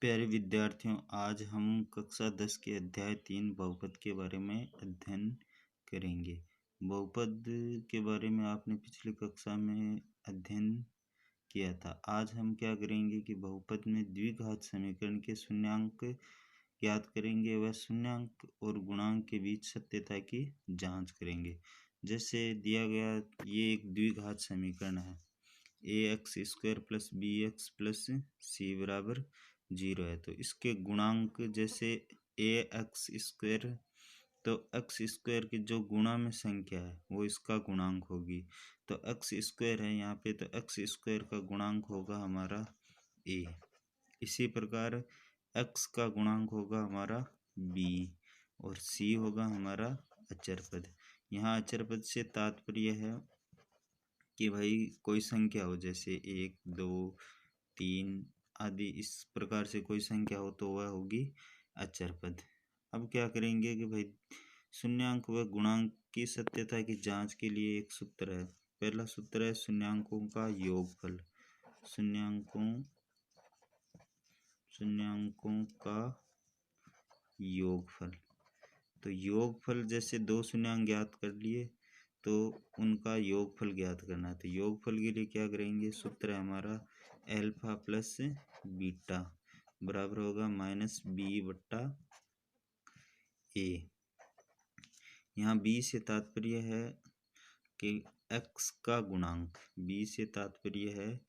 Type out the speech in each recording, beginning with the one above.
प्यारे विद्यार्थियों, आज हम कक्षा 10 के अध्याय 3 बहुपद के बारे में अध्ययन करेंगे। बहुपद के बारे में आपने पिछली कक्षा में अध्ययन किया था। आज हम क्या करेंगे कि बहुपद में द्विघात समीकरण के शून्यांक ज्ञात करेंगे व शून्यांक और गुणांक के बीच सत्यता की जांच करेंगे। जैसे दिया गया ये एक द्विघात समीकरण है, ax² plus bx plus c बराबर 0 है। तो इसके गुणांक जैसे ax², तो x² की जो गुणा में संख्या है वो इसका गुणांक होगी। तो x² है यहाँ पे, तो x² का गुणांक होगा हमारा a। इसी प्रकार x का गुणांक होगा हमारा b और c होगा हमारा अचर पद। यहाँ अचर पद से तात्पर्य है कि भाई कोई संख्या हो, जैसे 1, 2, 3 आदि इस प्रकार से कोई संख्या हो तो वह होगी अचर पद। अब क्या करेंगे कि भाई शून्यांक व गुणांक की सत्यता की जांच के लिए एक सूत्र है। पहला सूत्र है शून्यांकों का योगफल। शून्यांकों का योगफल। तो योगफल जैसे दो शून्यांक ज्ञात कर लिए तो उनका योगफल ज्ञात करना है। तो योगफल के लिए क्या करेंगे, सूत्र है हमारा अल्फा प्लस बीटा बराबर होगा -b/a। यहाँ b से तात्पर्य है कि x का गुणांक, b से तात्पर्य है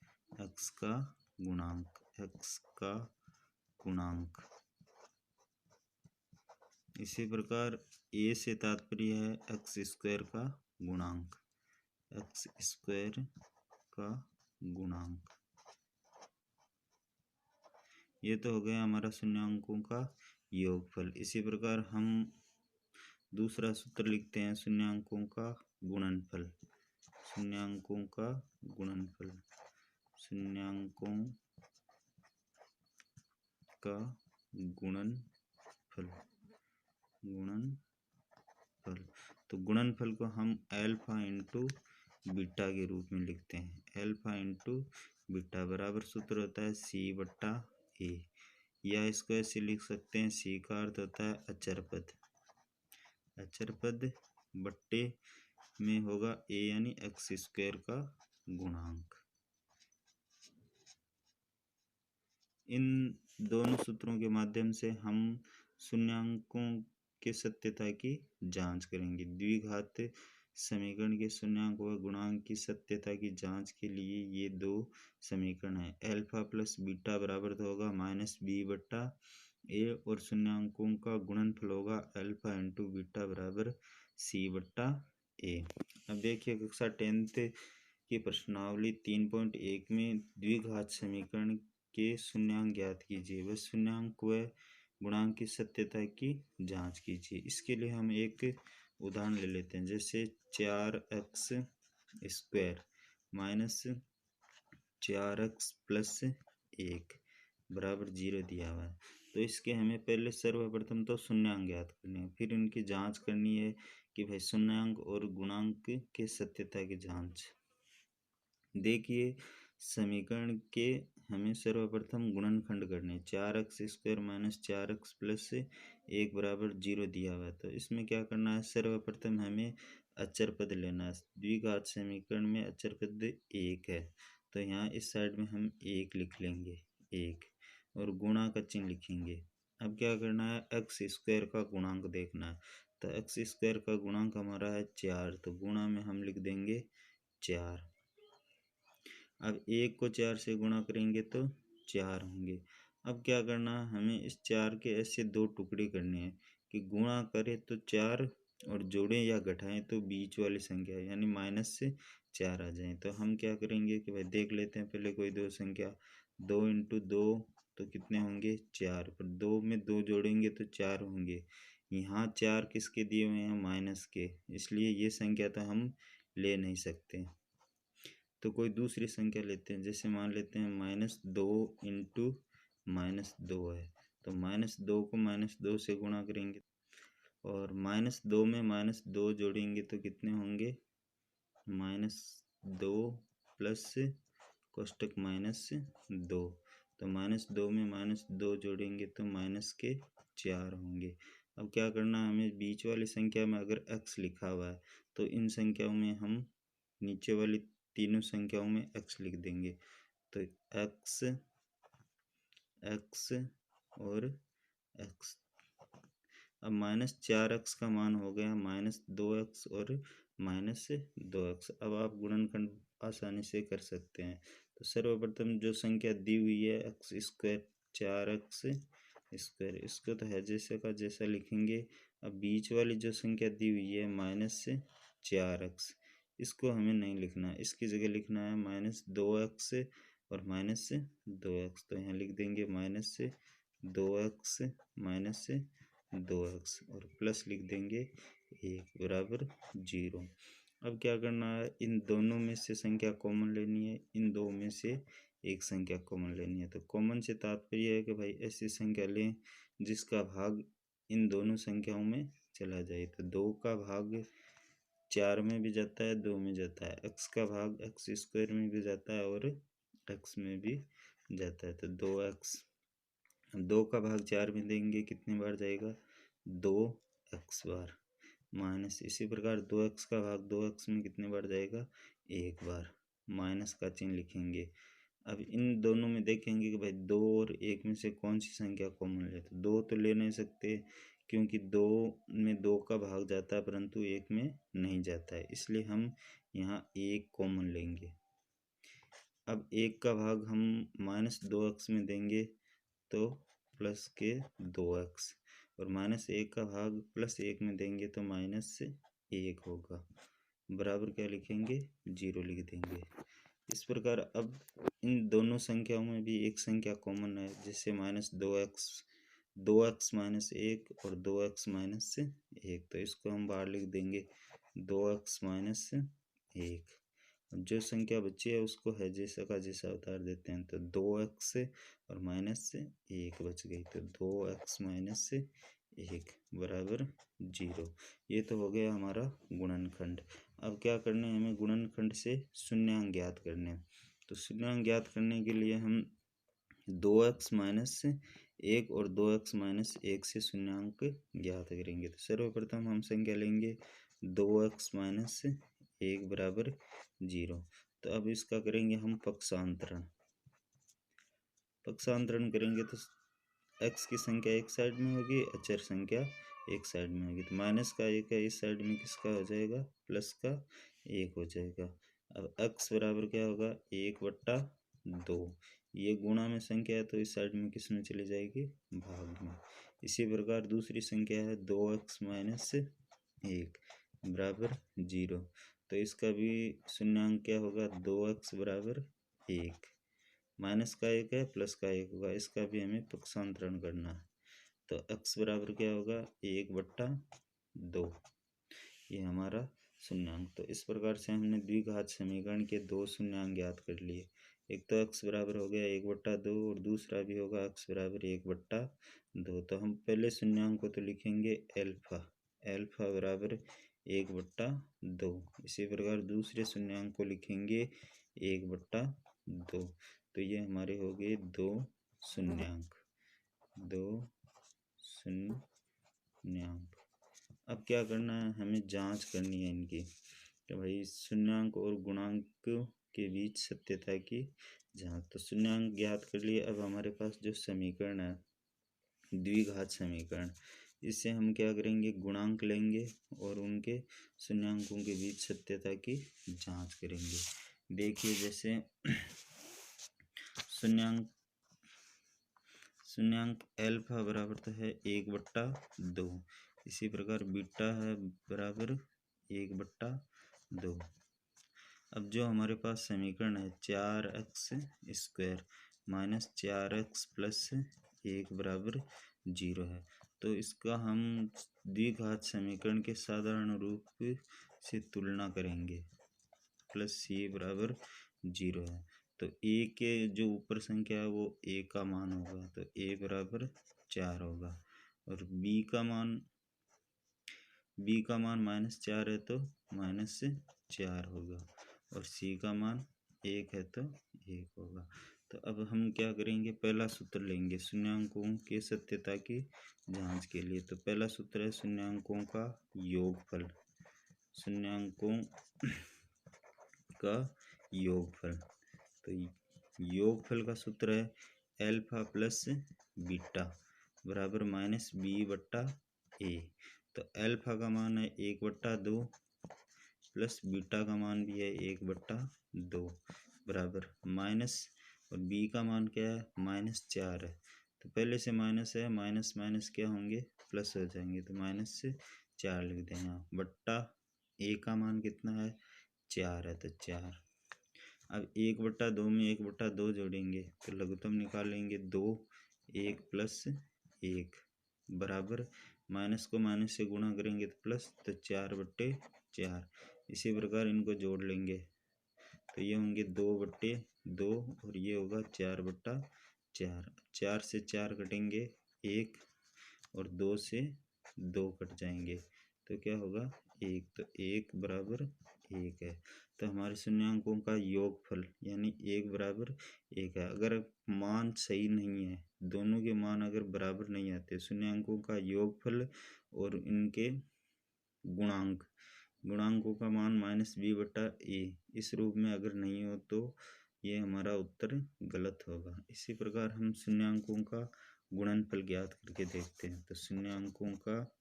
x का गुणांक। इसी प्रकार a से तात्पर्य है x² का गुणांक, ये तो हो गया हमारा शून्यांकों का योगफल। इसी प्रकार हम दूसरा सूत्र लिखते हैं शून्यांकों का गुणनफल। तो गुणनफल को हम अल्फा इंटू बीटा के रूप में लिखते हैं। अल्फा इंटू बीटा बराबर सूत्र होता है c/a, या इसको ऐसे लिख सकते हैं, c का अर्थ होता है अचर पद बट्टे में होगा a यानी x² का गुणांक। इन दोनों सूत्रों के माध्यम से हम शून्यांकों के सत्यता की जांच करेंगे। द्विघात समीकरण के शून्यांक व गुणांक की सत्यता की जांच के लिए ये दो समीकरण है। अल्फा प्लस बीटा बराबर तो होगा -b/a और शून्यांकों का गुणनफल होगा अल्फा इंटू बीटा बराबर c/a। अब देखिए कक्षा 10th की प्रश्नावली 3.1 में द्विघात समीकरण के शून्यांक ज्ञात कीजिए व शून्यांक व गुणांक की सत्यता की जांच कीजिए। इसके लिए हम एक उदाहरण ले लेते हैं, जैसे 4x² माइनस 4x प्लस 1 बराबर 0 दिया हुआ है। तो इसके हमें पहले सर्वप्रथम तो शून्यांक ज्ञात करने हैं, फिर इनकी जांच करनी है कि भाई शून्यांक और गुणांक के सत्यता की जांच। देखिए समीकरण के हमें सर्वप्रथम गुणनखंड करने, 4x² माइनस 4x प्लस 1 बराबर 0 दिया हुआ है। तो इसमें क्या करना है, सर्वप्रथम हमें अचर पद लेना है। द्विघात समीकरण में अचर पद 1 है, तो यहाँ इस साइड में हम 1 लिख लेंगे, 1 और गुणा का चिन्ह लिखेंगे। अब क्या करना है, x² का गुणांक देखना है। तो x² का गुणांक हमारा है 4, तो गुणा में हम लिख देंगे 4। अब 1 को 4 से गुणा करेंगे तो 4 होंगे। अब क्या करना है, हमें इस 4 के ऐसे दो टुकड़े करने हैं कि गुणा करें तो 4 और जोड़ें या घटाएं तो बीच वाली संख्या यानी -4 आ जाए। तो हम क्या करेंगे कि भाई देख लेते हैं पहले कोई दो संख्या, 2 × 2 तो कितने होंगे 4, पर 2 में 2 जोड़ेंगे तो 4 होंगे। यहाँ 4 किसके दिए हुए हैं, माइनस के, इसलिए ये संख्या तो हम ले नहीं सकते। तो कोई दूसरी संख्या लेते हैं, जैसे मान लेते हैं -2 × -2 है, तो -2 को -2 से गुणा करेंगे और -2 में -2 जोड़ेंगे तो कितने होंगे, -2 प्लस कोष्टक -2, तो -2 में -2 जोड़ेंगे तो -4 होंगे। अब क्या करना है हमें, बीच वाली संख्या में अगर x लिखा हुआ है तो इन संख्याओं में हम नीचे वाली तीनों संख्याओं में x लिख देंगे। तो x और x। अब -4x का मान हो गया -2x और -2x। अब आप गुणनखंड आसानी से कर सकते हैं। तो सर्वप्रथम जो संख्या दी हुई है x², 4x², इसको तो है जैसे का जैसा लिखेंगे। अब बीच वाली जो संख्या दी हुई है -4x, इसको हमें नहीं लिखना, इसकी जगह लिखना है -2x और -2x। तो यहाँ लिख देंगे -2x -2x और प्लस लिख देंगे 1 बराबर 0। अब क्या करना है, इन दोनों में से संख्या कॉमन लेनी है, इन दो में से एक संख्या कॉमन लेनी है। तो कॉमन से तात्पर्य है कि भाई ऐसी संख्या लें जिसका भाग इन दोनों संख्याओं में चला जाए। तो 2 का भाग 4 में भी जाता है, 2 में जाता है। x का भाग x² में भी जाता है और x में भी जाता है। तो 2x, 2 का भाग 4 में देंगे कितनी बार जाएगा, 2x बार। माइनस इसी प्रकार 2x का भाग 2x में कितने बार जाएगा, 1 बार। माइनस का चिन्ह लिखेंगे। अब इन दोनों में देखेंगे कि भाई 2 और 1 में से कौन सी संख्या कॉमन ले। तो 2 तो ले नहीं सकते क्योंकि 2 में 2 का भाग जाता है परंतु 1 में नहीं जाता है, इसलिए हम यहाँ 1 कॉमन लेंगे। अब 1 का भाग हम -2x में देंगे तो प्लस के 2x, और -1 का भाग +1 में देंगे तो -1 होगा। बराबर क्या लिखेंगे, 0 लिख देंगे। इस प्रकार अब इन दोनों संख्याओं में भी एक संख्या कॉमन है, जैसे -2x, 2x -1 और 2x -1। तो इसको हम बाहर लिख देंगे 2x -1। जो संख्या बची है उसको है जैसा का जैसा उतार देते हैं। तो 2x और -1 बच गई, तो 2x -1 बराबर 0। ये तो हो गया हमारा गुणनखंड। अब क्या करने हैं, हमें गुणनखंड से शून्यांक ज्ञात करने हैं। तो शून्यांक ज्ञात करने के लिए हम 2x -1 और 2x -1 से शून्यांक ज्ञात करेंगे। तो सर्वप्रथम हम संख्या लेंगे 2x -1 बराबर 0। तो अब इसका करेंगे हम पक्षांतरण। पक्षांतरण करेंगे तो x की संख्या एक साइड में होगी, अचर संख्या एक साइड में होगी। तो -1 है, इस साइड में किसका हो जाएगा, +1 हो जाएगा। अब x बराबर क्या होगा, 1/2। ये गुणा में संख्या है तो इस साइड में किस में चली जाएगी, भाग में। इसी प्रकार दूसरी संख्या है 2x -1 बराबर 0। तो इसका भी शून्यांक क्या होगा, 2x बराबर 1। माइनस का 1 है, प्लस का 1 होगा, इसका भी हमें पक्षांतरण करना है। तो x बराबर क्या होगा, 1/2। ये हमारा शून्यांक। तो इस प्रकार से हमने द्विघात समीकरण के 2 शून्यांक ज्ञात कर लिए। एक तो x बराबर हो गया 1/2 और दूसरा भी होगा x बराबर 1/2। तो हम पहले शून्यांक को तो लिखेंगे एल्फा बराबर 1/2। इसी प्रकार दूसरे शून्यांक को लिखेंगे 1/2। तो ये हमारे हो गए 2 शून्यांक। अब क्या करना है, हमें जांच करनी है इनकी, तो भाई शून्यांक और गुणांक के बीच सत्यता की जांच। तो शून्यांक ज्ञात कर लिए। अब हमारे पास जो समीकरण है द्विघात समीकरण, इससे हम क्या करेंगे, गुणांक लेंगे और उनके शून्यांकों के बीच सत्यता की जांच करेंगे। देखिए जैसे शून्यांक एल्फा बराबर तो है 1/2। इसी प्रकार बीटा है बराबर 1/2। अब जो हमारे पास समीकरण है 4x² -4x + 1 बराबर 0 है, तो इसका हम द्विघात समीकरण के साधारण रूप से तुलना करेंगे। +c बराबर 0 है, तो a के जो ऊपर संख्या है वो a का मान होगा, तो a बराबर 4 होगा। और b का मान -4 है तो -4 होगा। और c का मान 1 है तो 1 होगा। तो अब हम क्या करेंगे, पहला सूत्र लेंगे शून्यांकों के सत्यता की जांच के लिए। तो पहला सूत्र है शून्यांकों का योगफल, शून्यांकों का योगफल। तो योगफल का सूत्र है एल्फा प्लस बीटा बराबर माइनस बी बट्टा ए। तो एल्फा का मान है 1/2 प्लस बीटा का मान भी है 1/2 बराबर माइनस, और बी का मान क्या है -4 है। तो पहले से माइनस है, माइनस माइनस क्या होंगे प्लस हो जाएंगे, तो -4 लिख दें यहाँ, बट्टा ए का मान कितना है 4 है, तो 4। अब 1/2 में 1/2 जोड़ेंगे तो लघुत्तम निकालेंगे 2, 1 प्लस 1 बराबर माइनस को माइनस से गुणा करेंगे तो प्लस, तो 4/4। इसी प्रकार इनको जोड़ लेंगे तो ये होंगे 2/2 और ये होगा 4/4। 4 से 4 कटेंगे 1 और 2 से 2 कट जाएंगे तो क्या होगा 1। तो 1 बराबर 1 है। तो हमारे शून्यांकों का योगफल यानी 1 बराबर 1 है। अगर मान सही नहीं है, दोनों के मान अगर बराबर नहीं आते, शून्यांकों का योगफल और इनके गुणांकों का मान -b/a इस रूप में अगर नहीं हो तो ये हमारा उत्तर गलत होगा। इसी प्रकार हम शून्यांकों का गुणनफल ज्ञात करके देखते हैं। तो शून्यांकों का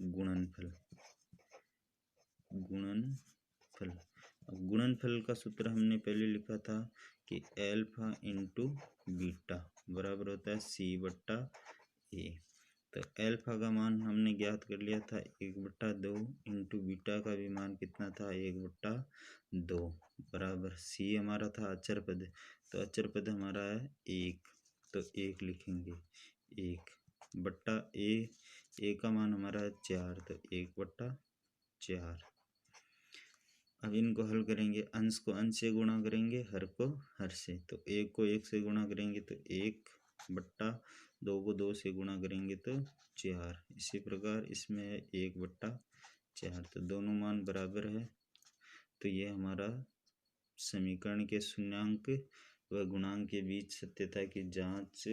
गुणनफल अब गुणनफल का सूत्र हमने पहले लिखा था कि एल्फा इंटू बीटा बराबर होता है c/a। तो एल्फा का मान हमने ज्ञात कर लिया था 1/2 इंटू बीटा का भी मान कितना था 1/2 बराबर c हमारा था अचर पद, तो अचर पद हमारा है 1, तो 1 लिखेंगे 1 बट्टा ए का मान हमारा है 4, तो 1/4। अब इनको हल करेंगे, अंश को अंश से गुणा करेंगे, हर को हर से। तो 1 को 1 से गुणा करेंगे तो 1/2 को 2 से गुणा करेंगे तो 4। इसी प्रकार इसमें है 1/4, तो दोनों मान बराबर है। तो ये हमारा समीकरण के शून्यांक व गुणांक के बीच सत्यता की जांच।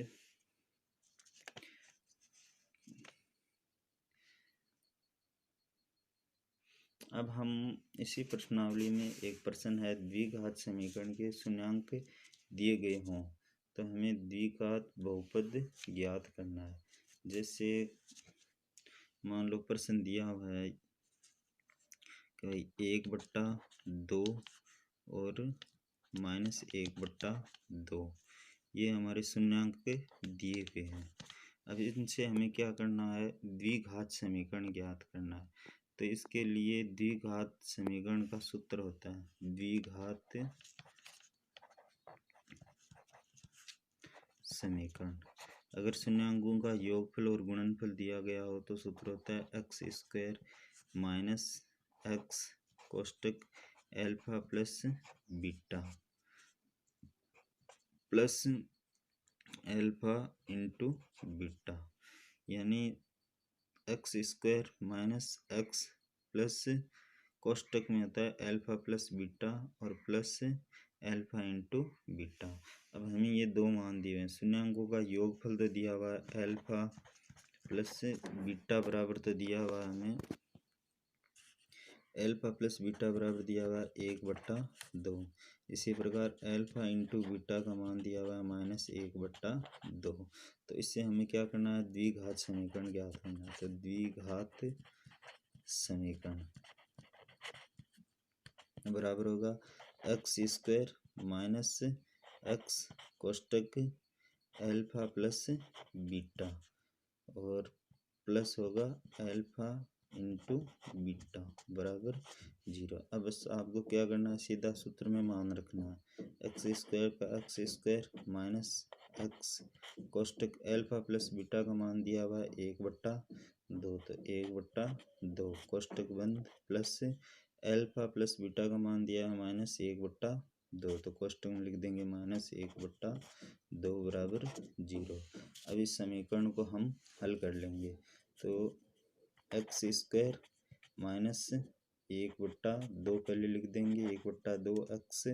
अब हम इसी प्रश्नावली में एक प्रश्न है, द्विघात समीकरण के शून्यांक दिए गए हों तो हमें द्विघात बहुपद ज्ञात करना है। जैसे मान लो प्रश्न दिया हुआ है कि 1/2 और -1/2 ये हमारे शून्यांक दिए गए हैं। अब इनसे हमें क्या करना है, द्विघात समीकरण ज्ञात करना है। तो इसके लिए द्विघात समीकरण का सूत्र होता है द्विघात समीकरण। अगर शून्यांकों का योगफल और गुणनफल दिया गया हो तो सूत्र होता है x² माइनस x कोष्टक alpha plus beta plus alpha into beta, यानी x² माइनस x प्लस कोष्टक में होता है एल्फा प्लस बीटा और प्लस एल्फा इंटू बीटा। अब हमें ये दो मान दिए हैं, शून्यांकों का योगफल तो दिया हुआ है एल्फा प्लस बीटा बराबर तो दिया हुआ है हमें एल्फा प्लस बीटा बराबर दिया हुआ है 1/2। इसी प्रकार एल्फा इंटू बीटा का मान दिया हुआ है -1/2। तो इससे हमें क्या करना है, द्विघात समीकरण ज्ञात करना है। तो द्विघात समीकरण बराबर होगा x² माइनस x कोष्टक एल्फा प्लस बीटा और प्लस होगा एल्फा इंटू बीटा बराबर 0। अब बस आपको क्या करना है, सीधा सूत्र में मान रखना है x² का x² माइनस x कोष्टक एल्फा प्लस बीटा का मान दिया हुआ है 1/2, तो 1/2 कोष्टक बंद प्लस एल्फा प्लस बीटा का मान दिया है -1/2, तो कोष्टक में लिख देंगे -1/2 बराबर 0। अब इस समीकरण को हम हल कर लेंगे। तो x² माइनस 1/2 पहले लिख देंगे, 1/2 x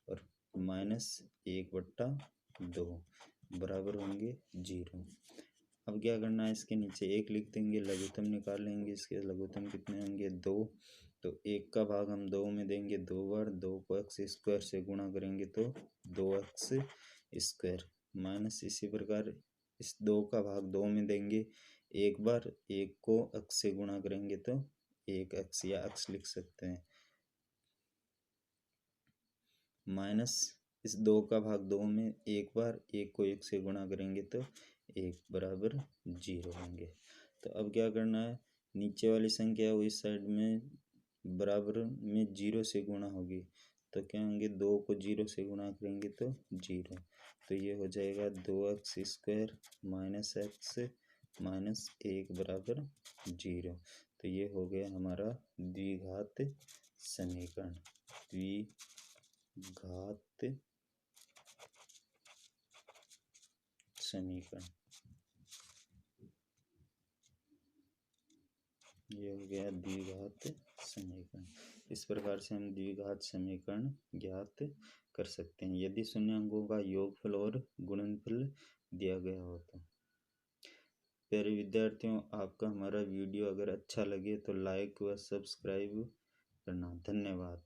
और -1/2 बराबर होंगे 0। अब क्या करना है, इसके नीचे 1 लिख देंगे, लघुत्तम निकालेंगे, इसके लघुत्तम कितने होंगे 2। तो 1 का भाग हम 2 में देंगे 2 बार, 2 को x² से गुणा करेंगे तो 2x² माइनस इसी प्रकार इस 2 का भाग 2 में देंगे 1 बार, 1 को x से गुणा करेंगे तो 1x या x लिख सकते हैं, माइनस इस 2 का भाग 2 में 1 बार, 1 को 1 से गुणा करेंगे तो 1 बराबर 0 होंगे। तो अब क्या करना है, नीचे वाली संख्या है वो इस साइड में बराबर में 0 से गुणा होगी, तो क्या होंगे 2 को 0 से गुणा करेंगे तो 0। तो ये हो जाएगा 2x² माइनस x माइनस 1 बराबर 0। तो ये हो गया हमारा द्विघात समीकरण। द्विघात समीकरण ये हो गया द्विघात समीकरण। इस प्रकार से हम द्विघात समीकरण ज्ञात कर सकते हैं यदि शून्याङ्कों का योगफल और गुणनफल दिया गया हो तो। प्यारे विद्यार्थियों, आपका हमारा वीडियो अगर अच्छा लगे तो लाइक व सब्सक्राइब करना। धन्यवाद।